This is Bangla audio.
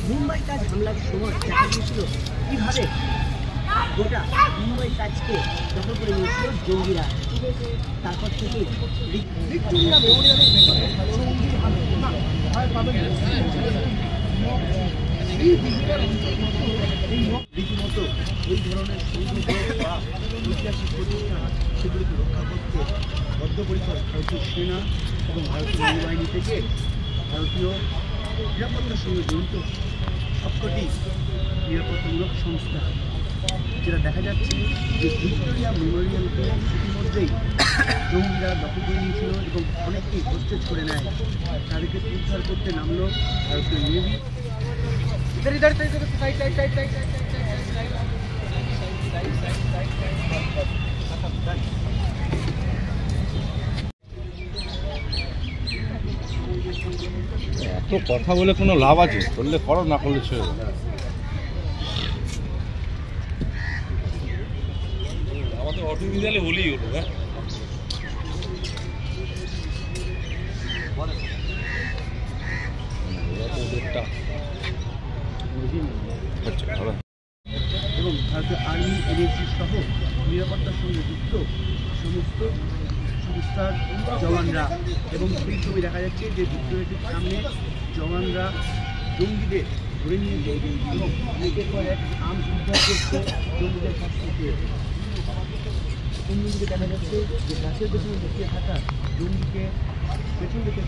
মুম্বাই তাজ হামলার সময় দেখা গিয়েছিল কিভাবে গোটা মুম্বাই তাজকে দখল করে নিয়েছিল জঙ্গিরা। তারপর থেকে ভিক্টোরিয়া মেমোরিয়ালের ভেতরে রীতিমতো এই ধরনের বা ঐতিহাসিক প্রতিষ্ঠান সেগুলিকে রক্ষা করতে বদ্ধপরিকর ভারতীয় সেনা এবং ভারতীয় নৌবাহিনী থেকে ভারতীয় নিরাপত্তার সঙ্গে জড়িত সবকটি নিরাপত্তামূলক সংস্থা। যেটা দেখা যাচ্ছে যে ভিক্টোরিয়া মেমোরিয়ালকে ইতিমধ্যেই জঙ্গিরা দখল করে নিয়েছিল এবং অনেককেই হোস্টেজ করে নেয়। তাদেরকে উদ্ধার করতে নামলো ভারতীয় নেভি। এত কথা বলে কোনো লাভ আছে? করলে করো, না করলে ছেড়ে দাও। আমাদের অটোমিজালে হলেই হলো। হ্যাঁ, এবং ভারতীয় আর্মি এজেন্সি সহ নিরাপত্তার সঙ্গে যুক্ত সমস্ত সংস্থার জওয়ানরা এবং সেই ছবি দেখা যাচ্ছে যে ভিক্টোরিয়াটির সামনে জওয়ানরা জঙ্গিদের ধরে নিয়েছে এবং অনেকের পর এক আর্মস উদ্ধার করছে জঙ্গিদের কাছ থেকে। অন্যদিকে দেখা যাচ্ছে যে গাছের পেছনে লুকিয়ে থাকা জঙ্গিকে পেছন দিকে